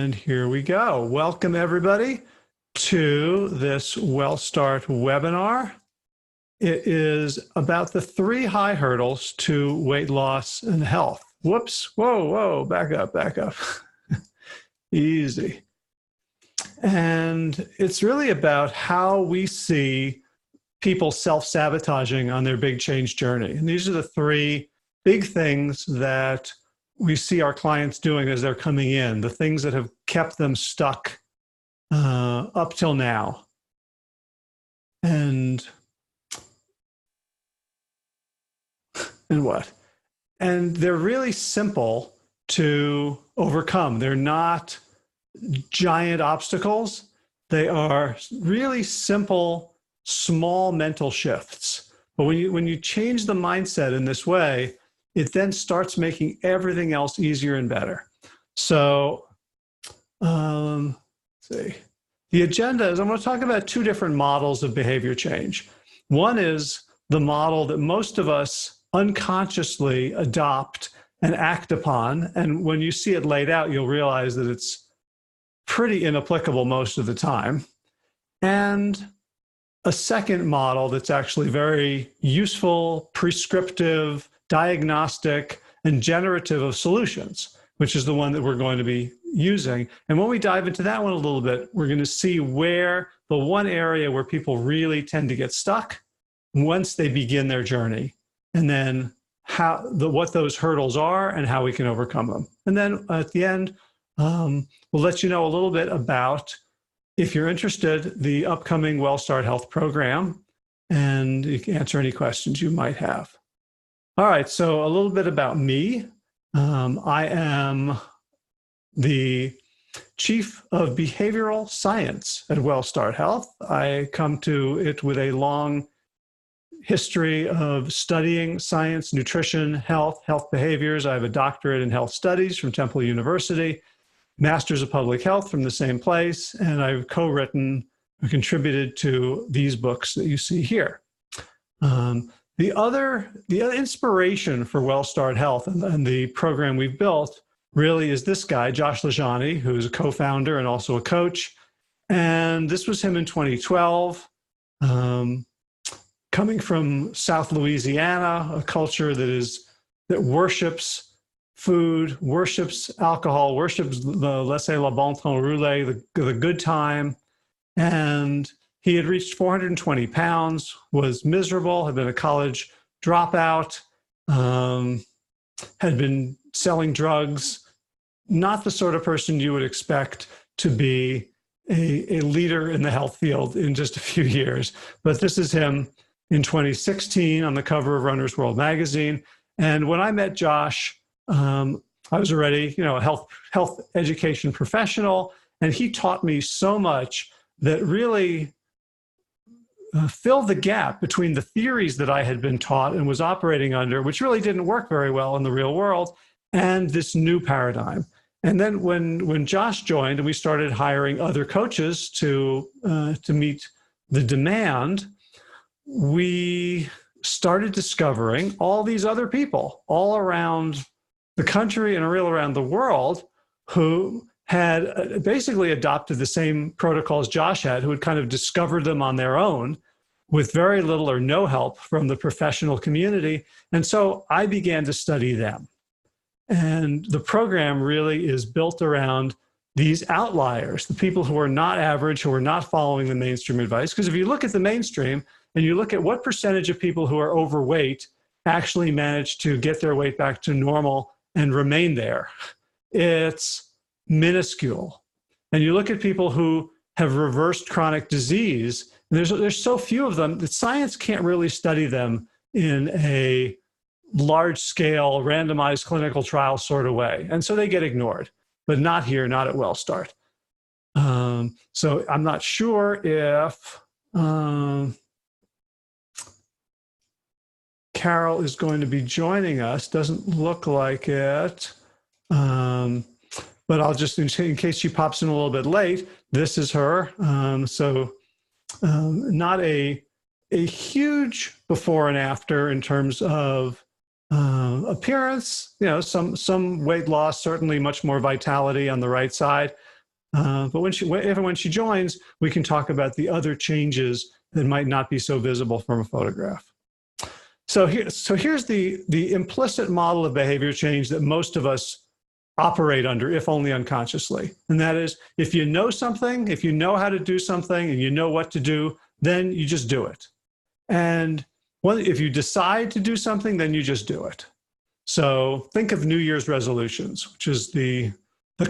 And here we go. Welcome everybody to this WellStart webinar. It is about the 3 high hurdles to weight loss and health. Whoops, whoa, back up. Easy. And it's really about how we see people self-sabotaging on their big change journey. And these are the 3 big things that we see our clients doing as they're coming in, the things that have kept them stuck up till now. And what? And they're really simple to overcome. They're not giant obstacles. They are really simple, small mental shifts. But when you change the mindset in this way, it then starts making everything else easier and better. So, let's see. The agenda is I'm going to talk about 2 different models of behavior change. One is the model that most of us unconsciously adopt and act upon. And when you see it laid out, you'll realize that it's pretty inapplicable most of the time. And a second model that's actually very useful, prescriptive, diagnostic, and generative of solutions, which is the one that we're going to be using. And when we dive into that one a little bit, we're going to see where the one area where people really tend to get stuck once they begin their journey, and then what those hurdles are and how we can overcome them. And then at the end, we'll let you know a little bit about, if you're interested, the upcoming WellStart Health program, and you can answer any questions you might have. All right, so a little bit about me. I am the Chief of Behavioral Science at WellStart Health. I come to it with a long history of studying science, nutrition, health behaviors. I have a doctorate in health studies from Temple University, Masters of Public Health from the same place, and I've co-written or contributed to these books that you see here. The other inspiration for WellStart Health and the program we've built really is this guy, Josh Lajani, who's a co-founder and also a coach. And this was him in 2012, coming from South Louisiana, a culture that worships food, worships alcohol, worships the laissez le bon temps roulé, the good time. And he had reached 420 pounds, was miserable, had been a college dropout, had been selling drugs, not the sort of person you would expect to be a leader in the health field in just a few years. But this is him in 2016 on the cover of Runner's World magazine. And when I met Josh, I was already, a health education professional, and he taught me so much that really filled the gap between the theories that I had been taught and was operating under, which really didn't work very well in the real world, and this new paradigm. And then when Josh joined and we started hiring other coaches to meet the demand, we started discovering all these other people all around the country and around the world who had basically adopted the same protocols Josh had, who had kind of discovered them on their own with very little or no help from the professional community. And so I began to study them. And the program really is built around these outliers, the people who are not average, who are not following the mainstream advice. Because if you look at the mainstream and you look at what percentage of people who are overweight actually manage to get their weight back to normal and remain there, it's minuscule. And you look at people who have reversed chronic disease, and there's so few of them that science can't really study them in a large-scale randomized clinical trial sort of way. And so they get ignored, but not here, not at WellStart. So I'm not sure if Carol is going to be joining us. Doesn't look like it. But I'll just, in case she pops in a little bit late, this is her. Not a huge before and after in terms of appearance, some weight loss, certainly much more vitality on the right side, But when she joins, we can talk about the other changes that might not be so visible from a photograph. So here's the implicit model of behavior change that most of us operate under, if only unconsciously. And that is, if you know something, if you know how to do something and you know what to do, then you just do it. And if you decide to do something, then you just do it. So think of New Year's resolutions, which is the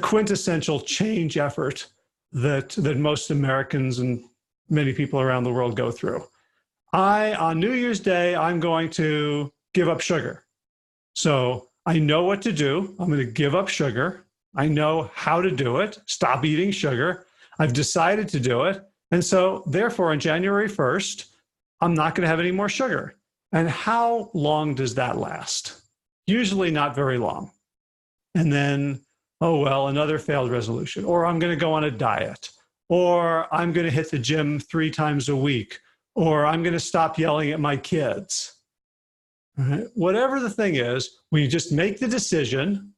quintessential change effort that most Americans and many people around the world go through. On New Year's Day, I'm going to give up sugar. So I know what to do. I'm going to give up sugar. I know how to do it. Stop eating sugar. I've decided to do it. And so therefore, on January 1st, I'm not going to have any more sugar. And how long does that last? Usually not very long. And then, oh, well, another failed resolution. Or I'm going to go on a diet. Or I'm going to hit the gym 3 times a week. Or I'm going to stop yelling at my kids. Right? Whatever the thing is, we just make the decision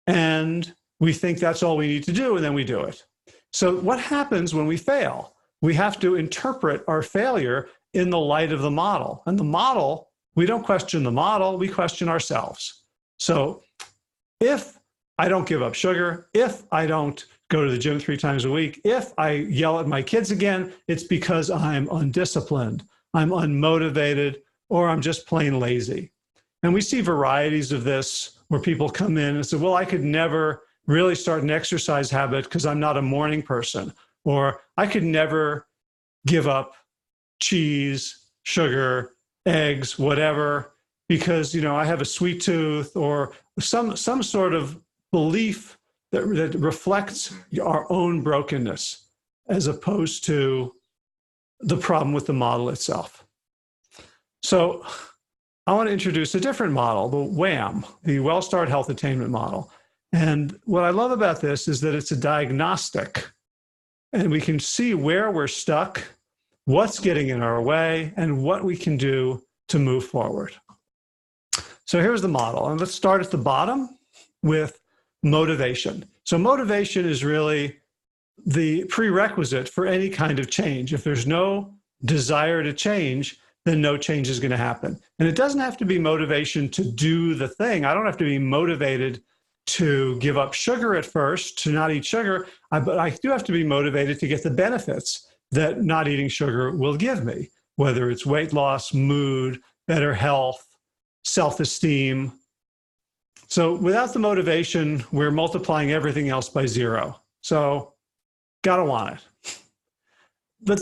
and we think that's all we need to do, and then we do it. So what happens when we fail? We have to interpret our failure in the light of the model. And the model, we don't question the model, we question ourselves. So if I don't give up sugar, if I don't go to the gym 3 times a week, if I yell at my kids again, it's because I'm undisciplined, I'm unmotivated, or I'm just plain lazy. And we see varieties of this where people come in and say, well, I could never really start an exercise habit because I'm not a morning person, or I could never give up cheese, sugar, eggs, whatever, because I have a sweet tooth, or some sort of belief that reflects our own brokenness as opposed to the problem with the model itself. So I want to introduce a different model, the WHAM, the Well-Starred Health Attainment Model. And what I love about this is that it's a diagnostic, and we can see where we're stuck, what's getting in our way, and what we can do to move forward. So here's the model. And let's start at the bottom with motivation. So motivation is really the prerequisite for any kind of change. If there's no desire to change, then no change is going to happen. And it doesn't have to be motivation to do the thing. I don't have to be motivated to give up sugar at first, to not eat sugar, but I do have to be motivated to get the benefits that not eating sugar will give me, whether it's weight loss, mood, better health, self-esteem. So without the motivation, we're multiplying everything else by 0. So gotta want it. But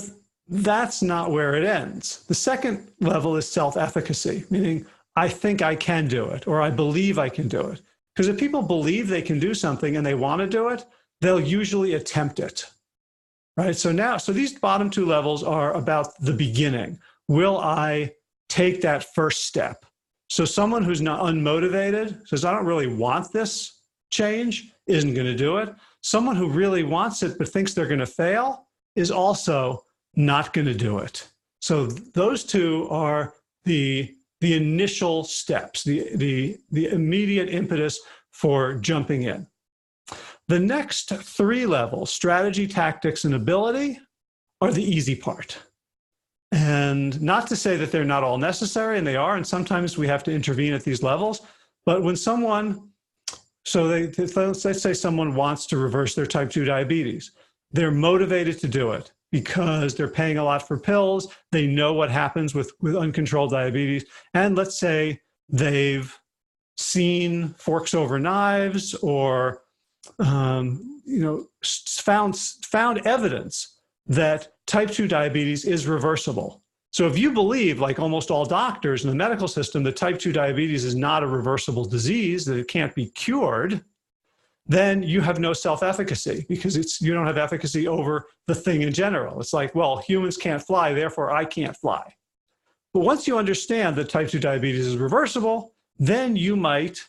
that's not where it ends. The second level is self-efficacy, meaning I think I can do it, or I believe I can do it. Because if people believe they can do something and they want to do it, they'll usually attempt it, right? So these bottom 2 levels are about the beginning. Will I take that first step? So someone who's not unmotivated, says, I don't really want this change, isn't going to do it. Someone who really wants it but thinks they're going to fail is also not going to do it. So those 2 are the initial steps, the immediate impetus for jumping in. The next 3 levels, strategy, tactics, and ability, are the easy part. And not to say that they're not all necessary, and they are, and sometimes we have to intervene at these levels, but when someone, let's say someone wants to reverse their type 2 diabetes, they're motivated to do it because they're paying a lot for pills, they know what happens with uncontrolled diabetes, and let's say they've seen Forks Over Knives, or found evidence that type 2 diabetes is reversible. So if you believe, like almost all doctors in the medical system, that type 2 diabetes is not a reversible disease, that it can't be cured, then you have no self-efficacy, because you don't have efficacy over the thing in general. It's like, well, humans can't fly, therefore I can't fly. But once you understand that type 2 diabetes is reversible, then you might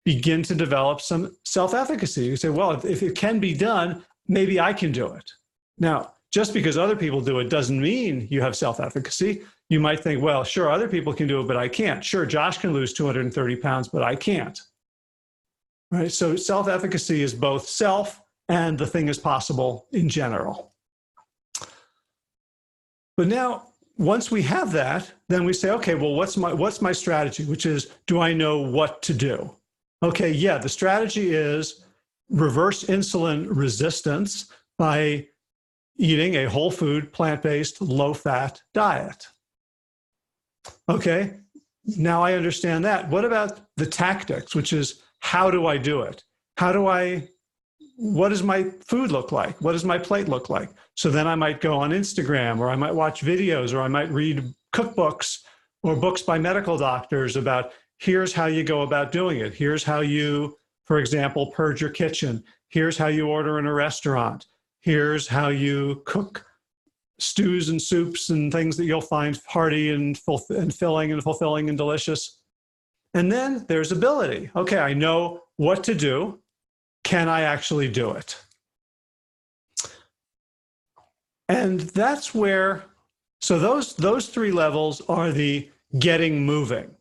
begin to develop some self-efficacy. You say, well, if it can be done, maybe I can do it. Now, just because other people do it doesn't mean you have self-efficacy. You might think, well, sure, other people can do it, but I can't. Sure, Josh can lose 230 pounds, but I can't. Right? So self-efficacy is both self and the thing is possible in general. But now, once we have that, then we say, okay, well, what's my strategy? Which is, do I know what to do? Okay, yeah, the strategy is reverse insulin resistance by eating a whole food, plant-based, low-fat diet. Okay, now I understand that. What about the tactics, which is, how do I do it? What does my food look like? What does my plate look like? So then I might go on Instagram, or I might watch videos, or I might read cookbooks or books by medical doctors about, here's how you go about doing it. Here's how you, for example, purge your kitchen. Here's how you order in a restaurant. Here's how you cook stews and soups and things that you'll find hearty and filling and fulfilling and delicious. And then there's ability. Okay, I know what to do. Can I actually do it? And that's where, so those three levels are the getting moving.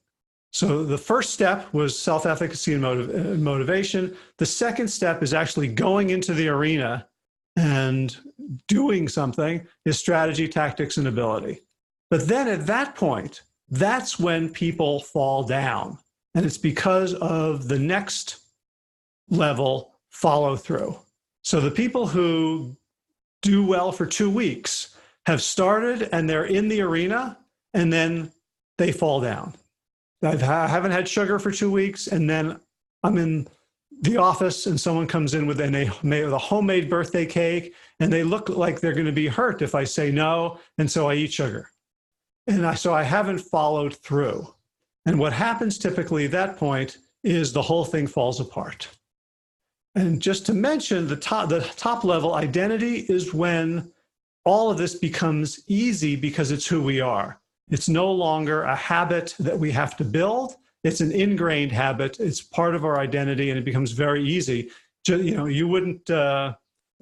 So the first step was self-efficacy and motivation. The second step is actually going into the arena and doing something, is strategy, tactics, and ability. But then at that point, that's when people fall down. And it's because of the next level, follow through. So the people who do well for 2 weeks have started and they're in the arena, and then they fall down. I haven't had sugar for 2 weeks, and then I'm in the office and someone comes in with a homemade birthday cake, and they look like they're going to be hurt if I say no, and so I eat sugar. And so I haven't followed through. And what happens typically at that point is the whole thing falls apart. And just to mention, the top level identity is when all of this becomes easy because it's who we are. It's no longer a habit that we have to build. It's an ingrained habit. It's part of our identity, and it becomes very easy. You wouldn't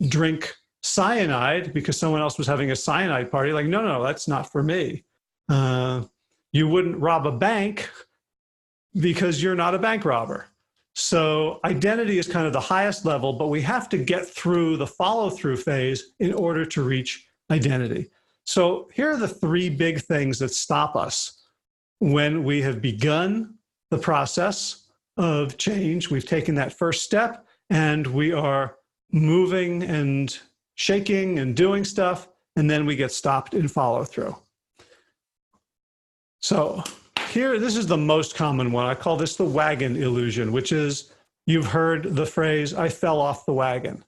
drink cyanide because someone else was having a cyanide party. Like, no, that's not for me. You wouldn't rob a bank because you're not a bank robber. So identity is kind of the highest level, but we have to get through the follow-through phase in order to reach identity. So here are the three big things that stop us when we have begun the process of change. We've taken that first step and we are moving and shaking and doing stuff, and then we get stopped in follow-through. So here, this is the most common one. I call this the wagon illusion, which is, you've heard the phrase, I fell off the wagon.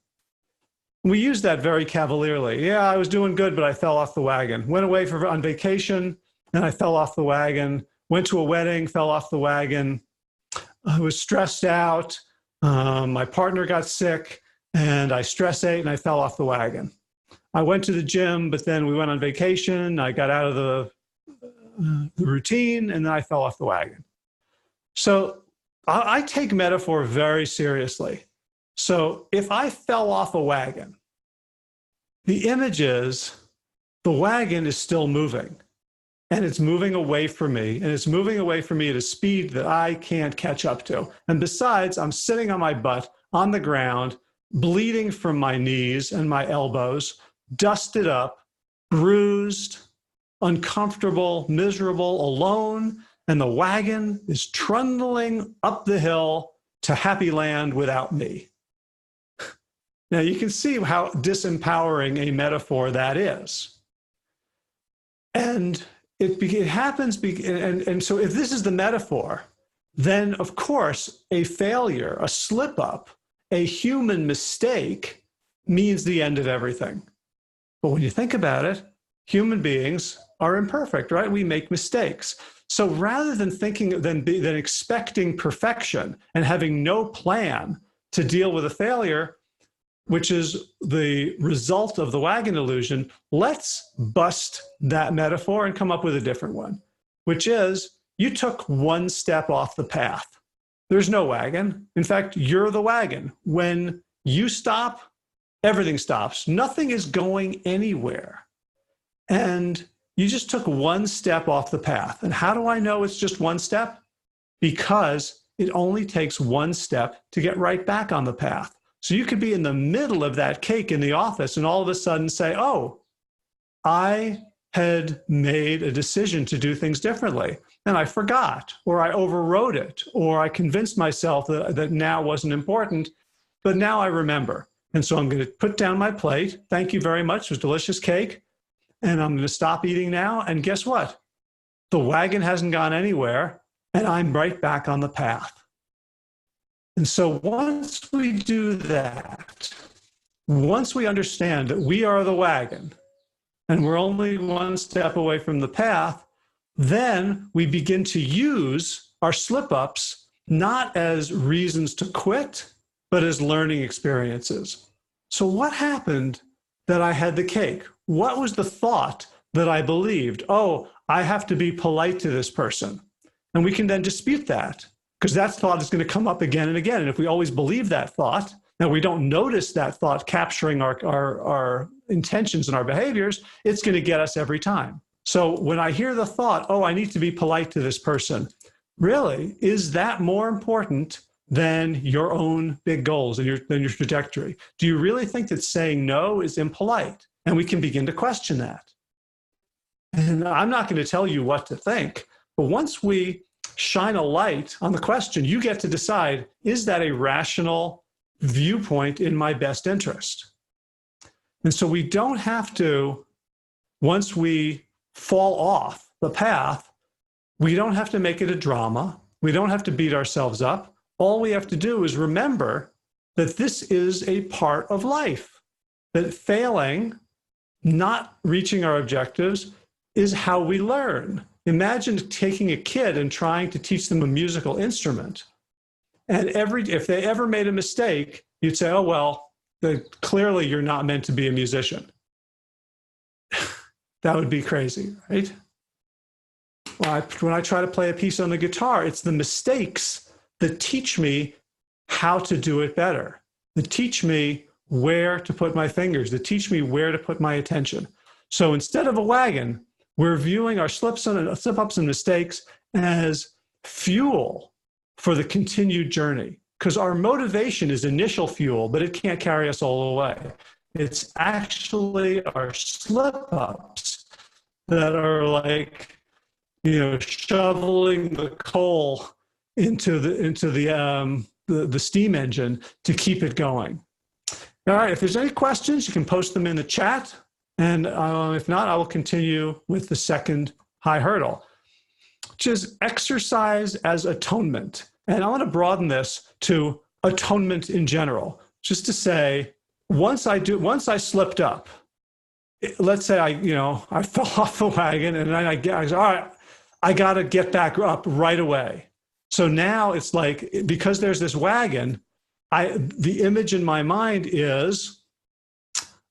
We use that very cavalierly. Yeah, I was doing good, but I fell off the wagon. Went away on vacation, and I fell off the wagon. Went to a wedding, fell off the wagon. I was stressed out. My partner got sick, and I stress ate, and I fell off the wagon. I went to the gym, but then we went on vacation. I got out of the routine, and then I fell off the wagon. So I take metaphor very seriously. So if I fell off a wagon, the image is the wagon is still moving, and it's moving away from me, and it's moving away from me at a speed that I can't catch up to. And besides, I'm sitting on my butt on the ground, bleeding from my knees and my elbows, dusted up, bruised, uncomfortable, miserable, alone, and the wagon is trundling up the hill to happy land without me. Now you can see how disempowering a metaphor that is. And it happens, and so if this is the metaphor, then of course a failure, a slip up, a human mistake means the end of everything. But when you think about it, human beings are imperfect, right? We make mistakes. So rather than expecting perfection and having no plan to deal with a failure, which is the result of the wagon illusion, let's bust that metaphor and come up with a different one, which is, you took one step off the path. There's no wagon. In fact, you're the wagon. When you stop, everything stops. Nothing is going anywhere. And you just took one step off the path. And how do I know it's just one step? Because it only takes one step to get right back on the path. So you could be in the middle of that cake in the office and all of a sudden say, oh, I had made a decision to do things differently and I forgot, or I overrode it, or I convinced myself that now wasn't important, but now I remember. And so I'm going to put down my plate. Thank you very much. It was delicious cake. And I'm going to stop eating now. And guess what? The wagon hasn't gone anywhere and I'm right back on the path. And so once we do that, once we understand that we are the wagon and we're only one step away from the path, then we begin to use our slip-ups not as reasons to quit, but as learning experiences. So what happened that I had the cake? What was the thought that I believed? Oh, I have to be polite to this person. And we can then dispute that, because that thought is going to come up again and again. And if we always believe that thought, and we don't notice that thought capturing our intentions and our behaviors, it's going to get us every time. So when I hear the thought, oh, I need to be polite to this person, really, is that more important than your own big goals and than your trajectory? Do you really think that saying no is impolite? And we can begin to question that. And I'm not going to tell you what to think, but once we shine a light on the question, you get to decide, is that a rational viewpoint in my best interest? And so we don't have to, once we fall off the path, we don't have to make it a drama. We don't have to beat ourselves up. All we have to do is remember that this is a part of life, that failing, not reaching our objectives, is how we learn. Imagine taking a kid and trying to teach them a musical instrument. And if they ever made a mistake, you'd say, oh, well, clearly you're not meant to be a musician. That would be crazy, right? When I try to play a piece on the guitar, it's the mistakes that teach me how to do it better, that teach me where to put my fingers, that teach me where to put my attention. So instead of a wagon, we're viewing our slip-ups and mistakes as fuel for the continued journey, because our motivation is initial fuel, but it can't carry us all the way. It's actually our slip-ups that are like, shoveling the coal into the steam engine to keep it going. All right, if there's any questions, you can post them in the chat. And if not, I will continue with the second high hurdle, which is exercise as atonement. And I want to broaden this to atonement in general, just to say, once I slipped up, let's say I fell off the wagon and then I said, all right, I got to get back up right away. So now it's like, because there's this wagon, the image in my mind is,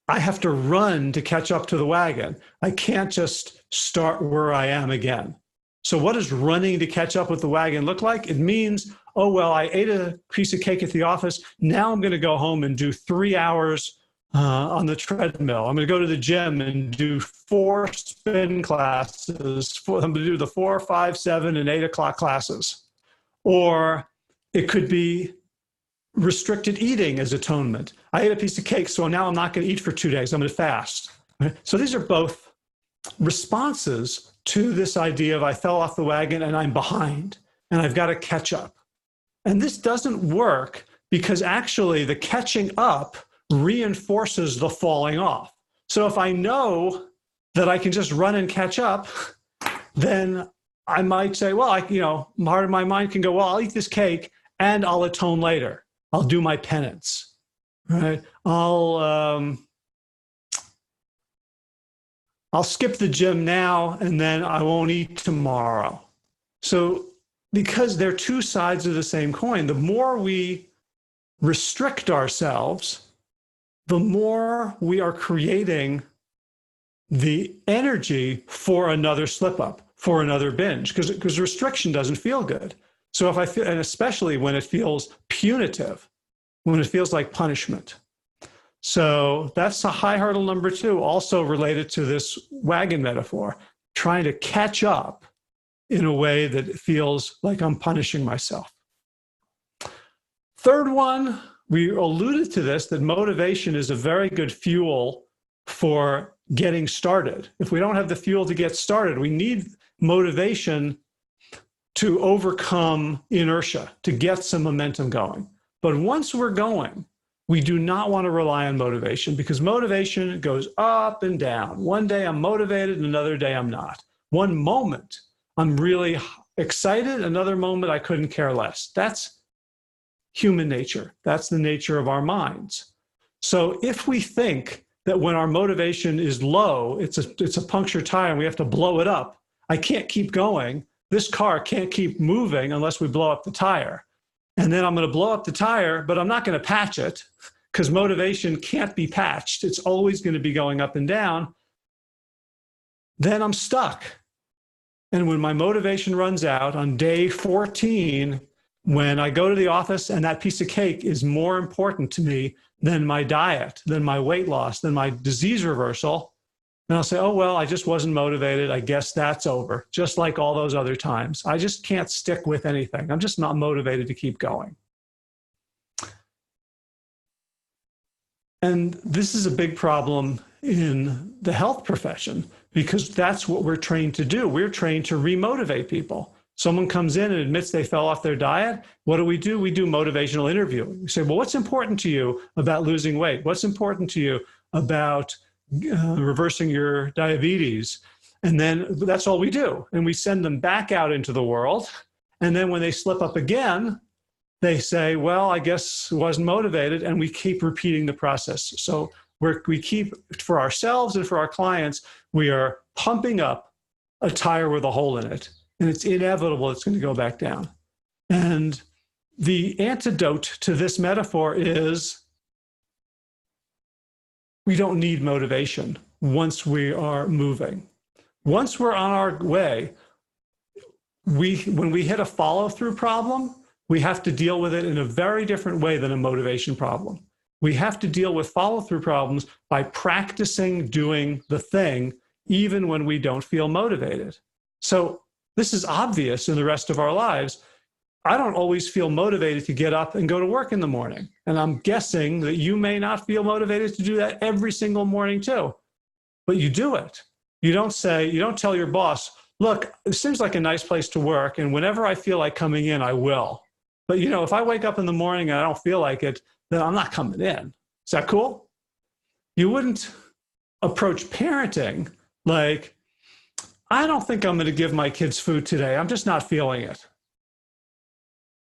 I have to run to catch up to the wagon. I can't just start where I am again. So what does running to catch up with the wagon look like? It means, oh, well, I ate a piece of cake at the office. Now I'm going to go home and do 3 hours on the treadmill. I'm going to go to the gym and do 4 spin classes. I'm going to do the 4, 5, 7, and 8 o'clock classes. Or it could be restricted eating as atonement. I ate a piece of cake, so now I'm not going to eat for 2 days. I'm going to fast. So these are both responses to this idea of I fell off the wagon and I'm behind and I've got to catch up. And this doesn't work because actually the catching up reinforces the falling off. So if I know that I can just run and catch up, then I might say, well, part of my mind can go, well, I'll eat this cake and I'll atone later. I'll do my penance, right? I'll skip the gym now and then I won't eat tomorrow. So because they're two sides of the same coin, the more we restrict ourselves, the more we are creating the energy for another slip up, for another binge, because restriction doesn't feel good. So if I feel, and especially when it feels punitive, when it feels like punishment. So that's a high hurdle number 2, also related to this wagon metaphor, trying to catch up in a way that feels like I'm punishing myself. Third one we alluded to this, that motivation is a very good fuel for getting started. If we don't have the fuel to get started, we need motivation to overcome inertia, to get some momentum going. But once we're going, we do not want to rely on motivation, because motivation goes up and down. One day I'm motivated, another day I'm not. One moment I'm really excited, another moment I couldn't care less. That's human nature. That's the nature of our minds. So if we think that when our motivation is low, it's a punctured tire and we have to blow it up, I can't keep going, this car can't keep moving unless we blow up the tire. And then I'm going to blow up the tire, but I'm not going to patch it, because motivation can't be patched. It's always going to be going up and down. Then I'm stuck. And when my motivation runs out on day 14, when I go to the office and that piece of cake is more important to me than my diet, than my weight loss, than my disease reversal, and I'll say, oh, well, I just wasn't motivated. I guess that's over, just like all those other times. I just can't stick with anything. I'm just not motivated to keep going. And this is a big problem in the health profession, because that's what we're trained to do. We're trained to remotivate people. Someone comes in and admits they fell off their diet. What do? We do motivational interviewing. We say, well, what's important to you about losing weight? What's important to you about reversing your diabetes? And then that's all we do. And we send them back out into the world. And then when they slip up again, they say, well, I guess wasn't motivated. And we keep repeating the process. So we keep, for ourselves and for our clients, we are pumping up a tire with a hole in it. And it's inevitable it's going to go back down. And the antidote to this metaphor is we don't need motivation once we are moving. Once we're on our way, when we hit a follow-through problem, we have to deal with it in a very different way than a motivation problem. We have to deal with follow-through problems by practicing doing the thing, even when we don't feel motivated. So this is obvious in the rest of our lives. I don't always feel motivated to get up and go to work in the morning. And I'm guessing that you may not feel motivated to do that every single morning too, but you do it. You don't tell your boss, look, it seems like a nice place to work, and whenever I feel like coming in, I will. But if I wake up in the morning and I don't feel like it, then I'm not coming in. Is that cool? You wouldn't approach parenting like, I don't think I'm going to give my kids food today. I'm just not feeling it.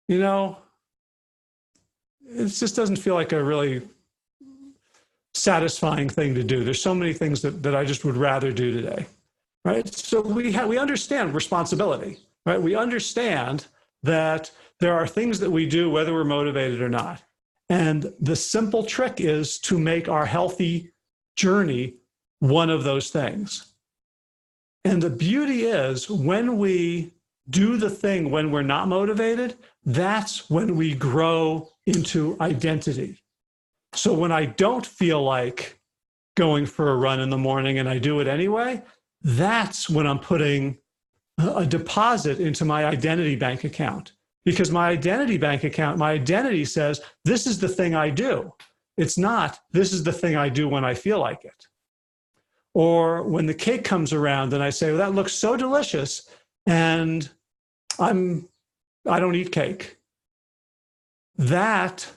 It just doesn't feel like a really satisfying thing to do. There's so many things that I just would rather do today, right? So we understand responsibility, right? We understand that there are things that we do whether we're motivated or not. And the simple trick is to make our healthy journey one of those things. And the beauty is, when we do the thing when we're not motivated, that's when we grow into identity. So when I don't feel like going for a run in the morning and I do it anyway, that's when I'm putting a deposit into my identity bank account. Because my identity bank account, my identity says, this is the thing I do. It's not, this is the thing I do when I feel like it. Or when the cake comes around and I say, well, that looks so delicious, and I don't eat cake. That,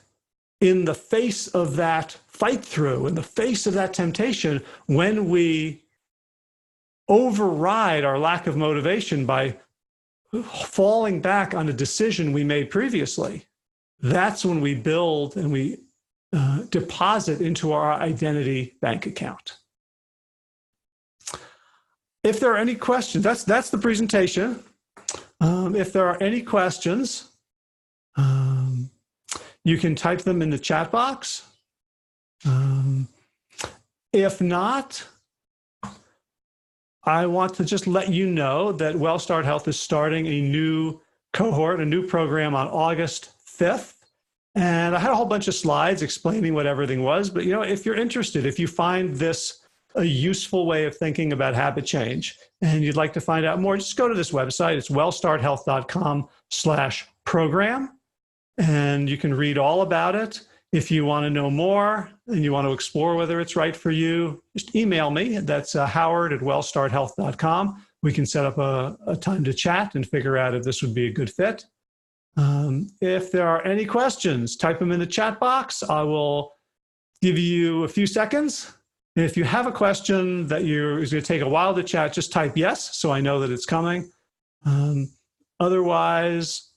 in the face of that fight through, in the face of that temptation, when we override our lack of motivation by falling back on a decision we made previously, that's when we build and we deposit into our identity bank account. If there are any questions, that's the presentation. If there are any questions, you can type them in the chat box. If not, I want to just let you know that WellStart Health is starting a new cohort, a new program on August 5th. And I had a whole bunch of slides explaining what everything was. But if you're interested, if you find this a useful way of thinking about habit change and you'd like to find out more, just go to this website. It's wellstarthealth.com/program. And you can read all about it. If you want to know more and you want to explore whether it's right for you, just email me. That's howard@wellstarthealth.com. We can set up a time to chat and figure out if this would be a good fit. If there are any questions, type them in the chat box. I will give you a few seconds. And if you have a question that is going to take a while to chat, just type yes, so I know that it's coming. Otherwise,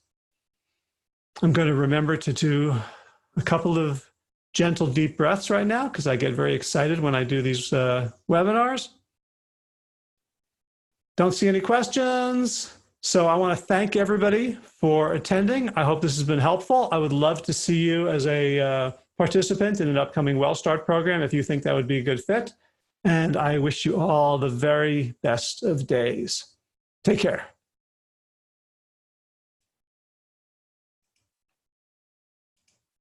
I'm going to remember to do a couple of gentle, deep breaths right now, because I get very excited when I do these webinars. Don't see any questions. So I want to thank everybody for attending. I hope this has been helpful. I would love to see you as a participant in an upcoming WellStart program if you think that would be a good fit. And I wish you all the very best of days. Take care.